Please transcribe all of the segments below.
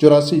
84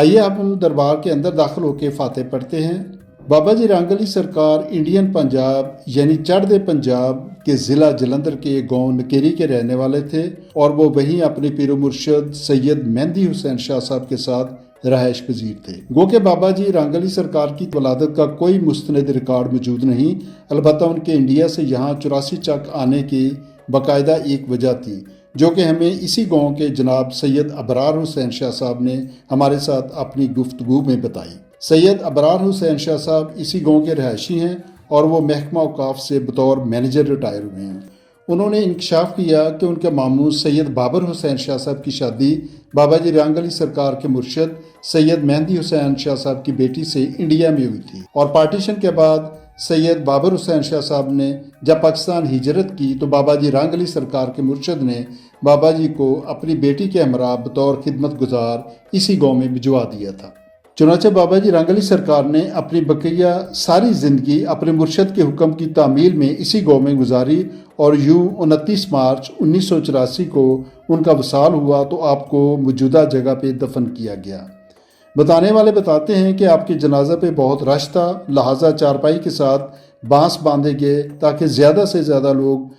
आइए अब हम दरबार के अंदर दाखिल होकर फातह पढ़ते हैं। बाबा जी रंग अली सरकार इंडियन पंजाब यानी चढ़दे पंजाब के ज़िला जलंधर के गांव नकेरी के रहने वाले थे और वो वहीं अपने पीर मुर्शद सैयद मेहंदी हुसैन शाह साहब के साथ रहायश पजीर थे। गो के बाबा जी रंग अली सरकार की वलादत का कोई मुस्तनद रिकॉर्ड मौजूद नहीं, अलबत्ता उनके इंडिया से यहाँ 84 चक आने की बाकायदा एक वजह थी, जो कि हमें इसी गांव के जनाब सैयद अबरार हुसैन शाह साहब ने हमारे साथ अपनी गुफ्तगू में बताई। सैयद अबरार हुसैन शाह साहब इसी गांव के रहायशी हैं और वो महकमा औकाफ से बतौर मैनेजर रिटायर हुए हैं। उन्होंने इंकशाफ किया कि उनके मामू सैयद बाबर हुसैन शाह साहब की शादी बाबा जी रंग अली सरकार के मुर्शद सैयद मेहंदी हुसैन शाह साहब की बेटी से इंडिया में हुई थी और पार्टीशन के बाद सैयद बाबर हुसैन शाह साहब ने जब पाकिस्तान हिजरत की तो बाबा जी रंग अली सरकार के मुर्शद ने बाबा जी को अपनी बेटी के हमरा बतौर खिदमत गुजार इसी गाँव में भिजवा दिया था। चुनांचे बाबा जी रंग अली सरकार ने अपनी बकिया सारी ज़िंदगी अपने मुर्शद के हुक्म की तामील में इसी गाँव में गुजारी और यूँ 29 मार्च 1984 को उनका वसाल हुआ तो आपको मौजूदा जगह पे दफन किया गया। बताने वाले बताते हैं कि आपके जनाजा पे बहुत रश था, लिहाजा चारपाई के साथ बांस बांधे गए ताकि ज़्यादा से ज़्यादा लोग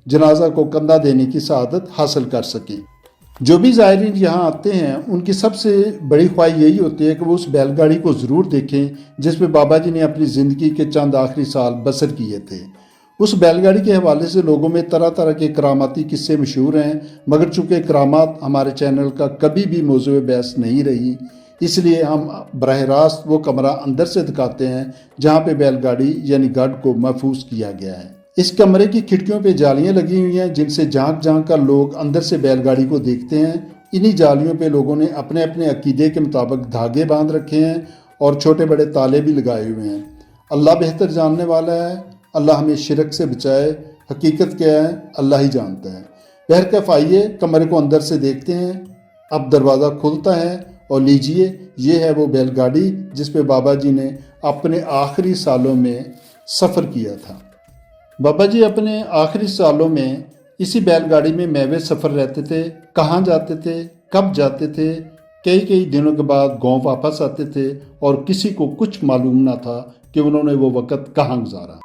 जनाजा को कंधा देने की सआदत हासिल कर सकें। जो भी ज़ायरीन यहाँ आते हैं उनकी सबसे बड़ी ख्वाहिश यही होती है कि वो उस बैलगाड़ी को ज़रूर देखें जिस पे बाबा जी ने अपनी ज़िंदगी के चंद आखिरी साल बसर किए थे। उस बैलगाड़ी के हवाले से लोगों में तरह तरह के करामाती किस्से मशहूर हैं, मगर चूँकि करामात हमारे चैनल का कभी भी मौज़ूए बहस नहीं रही, इसलिए हम बराह रास्त वो कमरा अंदर से दिखाते हैं जहाँ पे बैलगाड़ी यानी गढ़ को महफूज किया गया है। इस कमरे की खिड़कियों पे जालियां लगी हुई हैं जिनसे झांक झांक कर लोग अंदर से बैलगाड़ी को देखते हैं। इन्हीं जालियों पे लोगों ने अपने अपने अकीदे के मुताबिक धागे बांध रखे हैं और छोटे बड़े ताले भी लगाए हुए हैं। अल्लाह बेहतर जानने वाला है, अल्लाह हमें शिरक से बचाए। हकीकत क्या है अल्लाह ही जानता है। बहरकैफ आइए कमरे को अंदर से देखते हैं। अब दरवाज़ा खुलता है और लीजिए ये है वो बैलगाड़ी जिस पे बाबा जी ने अपने आखिरी सालों में सफ़र किया था। बाबा जी अपने आखिरी सालों में इसी बैलगाड़ी में महवे सफ़र रहते थे। कहाँ जाते थे, कब जाते थे, कई कई दिनों के बाद गांव वापस आते थे और किसी को कुछ मालूम ना था कि उन्होंने वो वक़्त कहाँ गुजारा।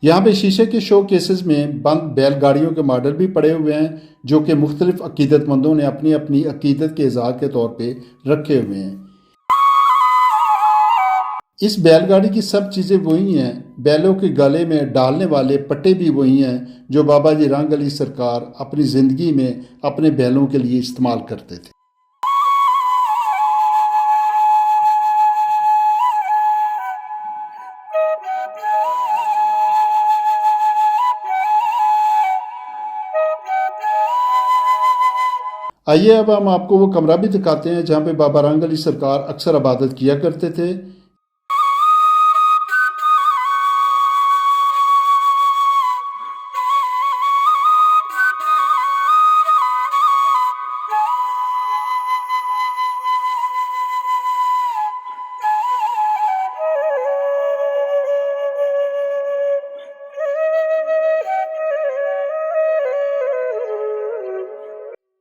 यहाँ पे शीशे के शो केसेस में बंद बैलगाड़ियों के मॉडल भी पड़े हुए हैं जो कि मुख्तलिफ अकीदतमंदों ने अपनी अपनी अकीदत के इज़हार के तौर पे रखे हुए हैं। इस बैलगाड़ी की सब चीज़ें वही हैं, बैलों के गले में डालने वाले पट्टे भी वही हैं जो बाबा जी रंग अली सरकार अपनी ज़िंदगी में अपने बैलों के लिए इस्तेमाल करते थे। आइए अब हम आपको वो कमरा भी दिखाते हैं जहाँ पे बाबा रंग अली सरकार अक्सर इबादत किया करते थे।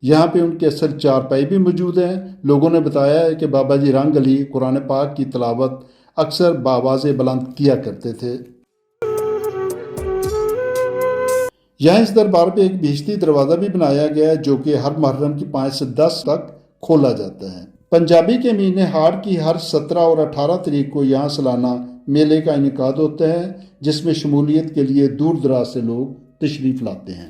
यहाँ पे उनके असल चारपाई भी मौजूद हैं। लोगों ने बताया है कि बाबा जी रंग अली कुरान पाक की तिलावत अक्सर बावाज़े बुलंद किया करते थे। यहाँ इस दरबार पे एक बिजली दरवाज़ा भी बनाया गया है जो कि हर मुहर्रम की 5 से 10 तक खोला जाता है। पंजाबी के महीने हाड़ की हर 17 और 18 तारीख को यहाँ सालाना मेले का इनेकाद होता है जिसमें शमूलियत के लिए दूर दराज से लोग तशरीफ़ लाते हैं।